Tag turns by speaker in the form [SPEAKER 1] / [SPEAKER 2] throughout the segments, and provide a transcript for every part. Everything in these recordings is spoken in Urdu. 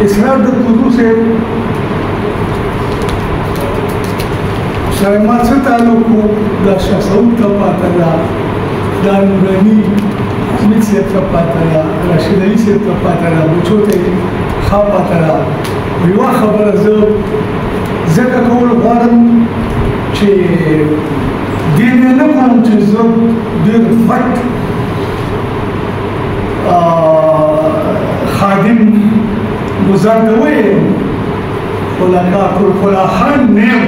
[SPEAKER 1] اسرار د کوزو سے سره ما څه تعلق و د شاه سعود ته پاته ده د نوراني حمید صاحب ته پاته ده راشد علي صاحب ته پاته ده بچو ته ښه پاته ده یوه خبره زه ځکه کول غواړم چې دې نه کوم چې زه ډېر غټ خادم گزارده خلاکا خلاخان نیم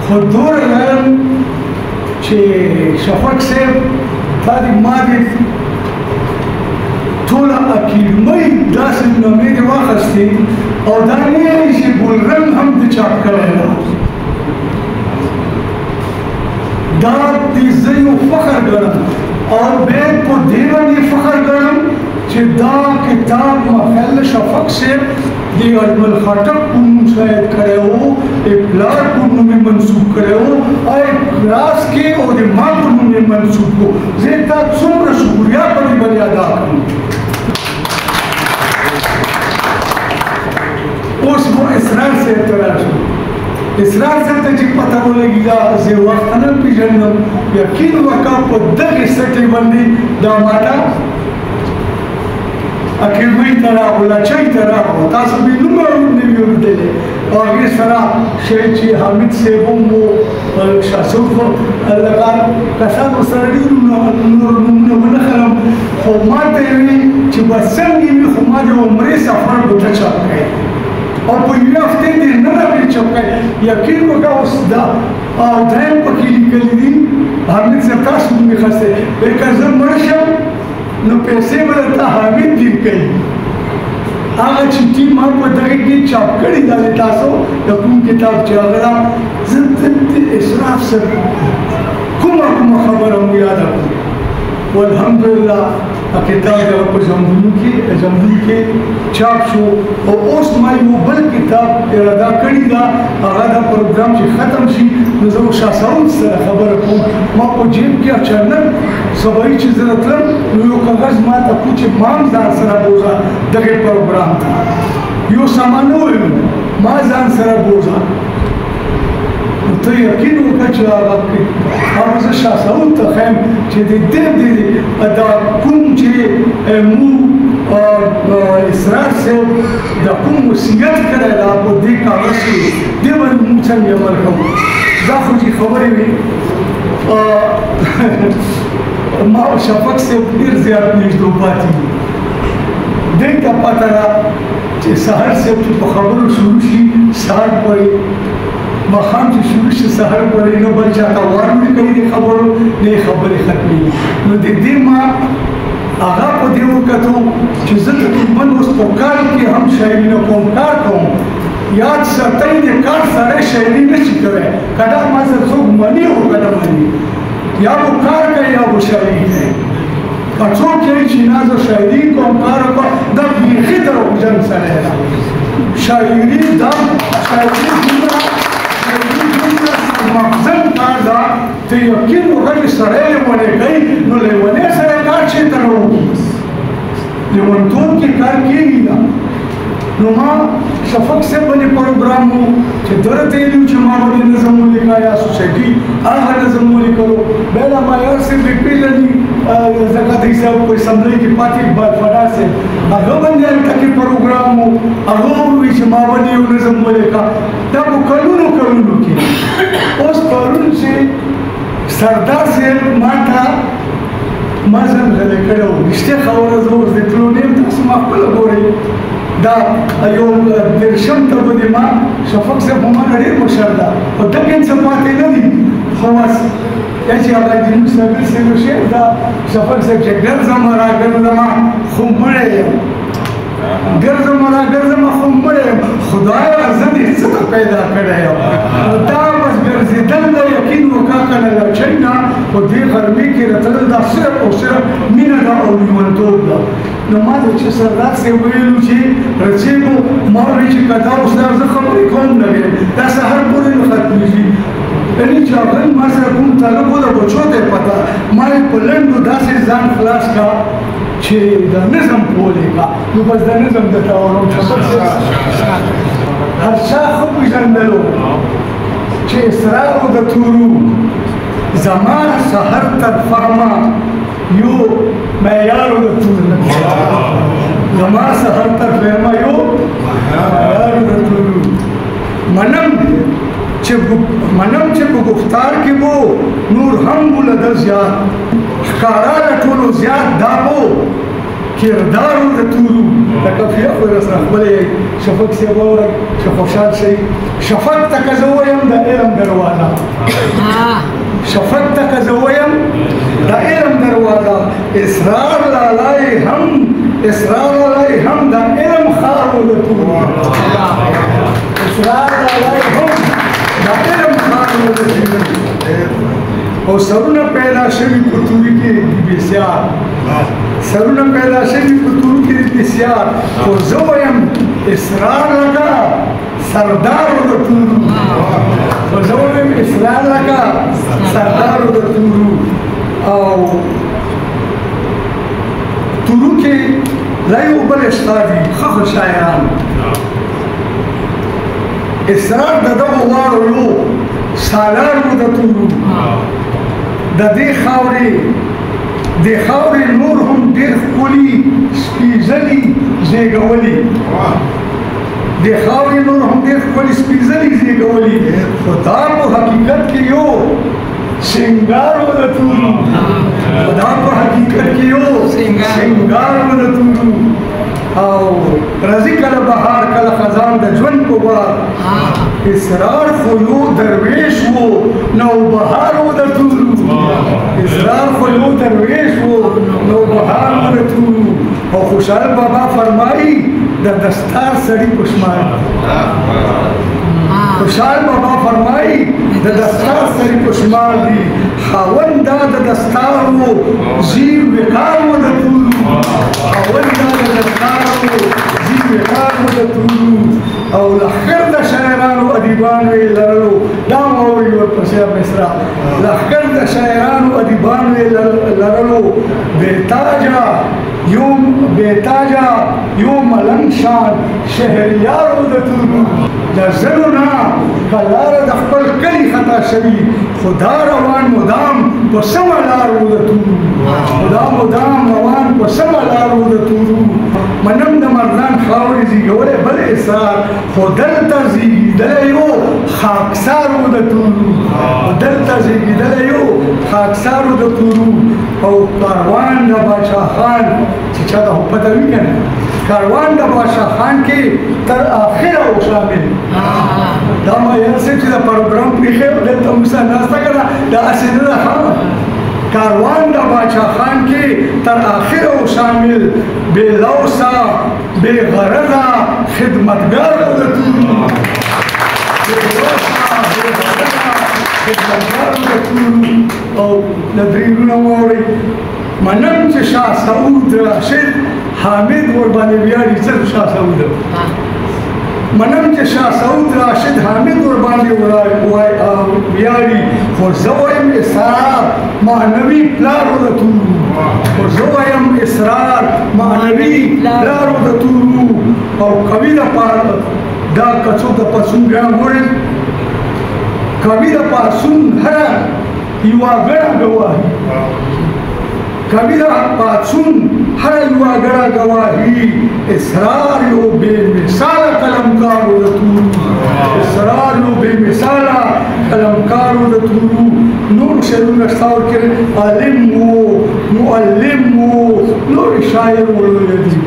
[SPEAKER 1] خود دور لرم چه شفاق سیب تا دی ما دی طولا اکیلمه داس نامه دی واخستی او دا نیشی بولرن هم دی چاپ کرده دا دی زیو فخر گرم اور بیت کو دیوانی فخر گرم چې دا کتاب محفل شفق سے دی علم الخطب کو شاید کرے ہو اقلار کو میں منصوب کرے ہو اور اقلاس کے اور ماں کو میں منصوب کو زیتا سمر شکریہ پر بلی ادا کروں اس کو اسرار سے اعتراض ہو اسرار سے تجھے پتہ ہو لگی دا زی وقت انم پی جنم یقین وقا پا دغی سٹی بندی دا ماتا اکیلوی طرح ہو لچائی طرح ہو تاسو بھی نمبر نوی اردے لے اور یہ سرا شہید چی حامد سیبوں مو شاہ سوف لگار کسان و سردی نور نخلم خومات ایوی چی بسنگی بھی خومات عمری سفر بتا چاپ گئے اور پا یہ ہفتے دی نرہ بھی چاپ گئے یقین وکا اس دا دائم پکیلی کلی دی حامد سے تاسو بھی خستے ایک ازم مرشم نو پیسے بدلتا حامد دیر کئی آگا چیٹی ماں کو دقیق کی چاپ کری دالے تاسو یکون کتاب چاگرہ زندت اسراف سر کما خبر ہم یاد آگا والحمدللہ کتاب جب کو جمدون کے چاپ شو اور اس مائی وہ بل کتاب ارادہ کری دا آغادا پروگرام چی ختم شی نظر شاہ سعود سر خبر کو ماں کو جیب کیا چرنر سبایی چیز رتلم یو کاغذ ما تا کچھ مام زان سرا بوزا دغه پروگرام تا یو سامانو ما زان سرا بوزا تو یقین وکړه چې هغه زه شاه سعود ته خیم چې د دې دا کوم چې مو اسرار صاحب د کوم وصیت کړی دا په دې کاغذ کې دې باندې موږ څنګه عمل کوو دا خو چې خبرې وي ما او شفق صاحب ډېر زیات نږدې پاتې دې ته پته ده چې سهار صاحب چې په خبرو شروع شي سهار پورې مخام چې شروع شي سهار پورې نو بل چاته وار نه کوي د خبرو نه خبرې ختمي نو د دې ما هغه په دې وکړو چې زه تقریبا اوس په کار کې هم شاعري نه کوم کار کوم یاد ساتئ د کار سره شاعري نشي کولی کله ما زه څوک مني او کله مني یا وہ کار کا یا وہ شاعری ہے کچھو کئی چیناز و شاعری کو کار کو دا بیخی در اجن سا رہا شاعری دا شاعری جمعہ مغزن کار دا تو یقین وقت سڑے لیوانے گئی نو لیوانے سڑے کار چھے تر ہوگی لیوان دور کی کار کی گی دا نو ما شفق سے بنی پروگرامو چه درت ایلیو چه ما بنی نظمو لکا یا سوسیٹی آغا نظمو لکلو بیلا ما یار سے بکیلنی زکاة ایسا کوئی سمبلی کی پاتی اقبال فدا سے آغا بنی التا کی پروگرامو آغا ہوئی چه ما بنی نظمو لکا تا بو کلونو کی اس پرون سے سردار سے ماتا مازن غلی کرو رشتے خورز روز دیتلو نیم تاس مقبل گوری دا ایو درشم تا بودی ما شفق سے بمان ډیر مشر دا او دکن سپاتے ندی خواست ایچی آقای جنوب سابر سے جو شیر دا شفق سے چه گرزم را گرزم خمبڑے گرزم را گرزم خمبڑے خدای زدی ستا پیدا کرے دا بس گرزی دل دا یقین وکا کنا لچینا و دی غرمی کی رتل دا صرف و صرف مین دا اولیون توب دا نمازو چه سردار سے ویلو چه رچیبو ماوی چه کتا استار زخبری کون لگے دا سہر پوری ختمی جی یعنی چاگل ما سر کون تعلق دا بچو تے پتا مائی پلنڈو دا سے زان خلاص کا چې د نظم پولې کا نو بس د نظم د تاورم هر چا خو پېژندلو چې اسرارو د تورو زما سحر تر فهمه یو معیارو د تورو زما سحر تر فهمه یو معیارو د تورو منم چې په گفتار کې وو نور هم ولده زیات ښکارا له ټولو زیات دا وو کردارو د تورو لکه فیا خو رسنه خپلې شفق صاحب واورئ چې خوشحال شئ شفق ته که زه ویم د علم دروازه شفق ته که زه ویم د علم دروازه اسرار لالی هم د علم خارو د تورو اسرار لالی هم د علم خارو د تورو او سرونه پیدا شوي په توري کې بسیار سرونه پیدا شوي په تورو کې بسیار خو زه وایم اسرار لکه سردارو د تورو خو زه وایم اسرار لکه سردارو د تورو او تورو کې لا یو بل شته دي ښه شاعران اسرار د دغو واړو یو سالارو د تورو د دې خاورې نور هم ډېر ښکلي سپېڅلي زیږولي د خاورې نور هم ډېر ښکلي سپېڅلي زیږولي خو دا په حقیقت کې یو سنګارو د تورو دا په حقیقت کې یو سنګارو د تورو او راځي کله بهار کله خزان د ژوند په بار اسرار خو یو درویش وو نو بهار و د تورو اسرار خو یو درویش وو نو بهار و د تورو او خوشحال بابا فرمایي د دستار سړي پشمار خوشحال بابا فرمایي د دستار سړي پشمار دي خاوند دا د دستار وو زیر وقار و د تورو خاوند دا د دستار وو زیر وقار و د تورو او لخر د شاعرانو ادیبانو یې لرلو دا واورئ ورپسې مصرع لخر د شاعرانو ادیبانو یې لرلو بېتاجه یو ملنګ شان شهریارو د تورو د زلو نه که لاره د خپل کلي خطا شوي خو دا روان مدام په سمه لارو د تورو دا مدام روان په سمه لارو د تورو منم د مردان خاورې زیږولی بل اسرار خو دلته زیږېدلی یو خاکسارو د تورو دلته زیږېدلی یو خاکسارو د تورو او کاروان د باچا خان چې چا ته خو پته وي که نه کاروان د باچا خان کې تر آخره و شامل دا معیار صاحب چې د پروګرام پرېښی دلته موسه ناسته که نه دا هسې نه ده کاروان د باچا خان کې تر آخره و شامل بې لوسه بې غرضه خدمتګارو د تورو او د دریلونه واورئ منم چې شاه سعود راشد حامد ورباندې ویاړي صرف شاه سعود منم چې شاه سعود راشد حامد ورباندې ویاړي خو زه وایم اسرار معنوي پلارو د تورو خو زه وایم اسرار معنوي پلارو د تورو او کوي دپاره دا که څوک د پاڅون بیا ګورئ کوي د پاڅون هره یوه ګډه ګواهي کوي د پاڅون هره یوه ګډه ګواهي اسرار یو بې مثاله قلمکارو د تورو اسرار یو بې مثاله قلمکارو د تورو نور شعرونه شته ورکړي عالم وو معلم وو نور شاعر ولوی دي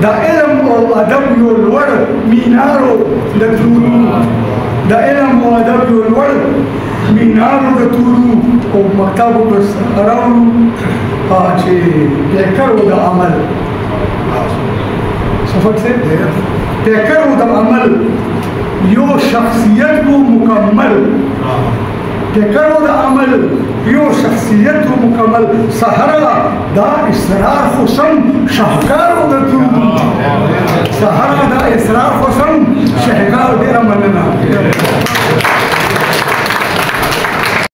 [SPEAKER 1] د علم او ادب یو لوړ مینارو د تورو د علم او ادب یو لوړ مینارو د تورو او مکتبو بس راوړو چې پیکرو د عمل صفت سے پیکرو د عمل یو شخصیت کو مکمل پیکرو د عمل یو شخصیت کو مکمل سحرا دا اسرار خصم شهکارو د تورو سحرا دا اسرار خصم شهکارو ډېره مننه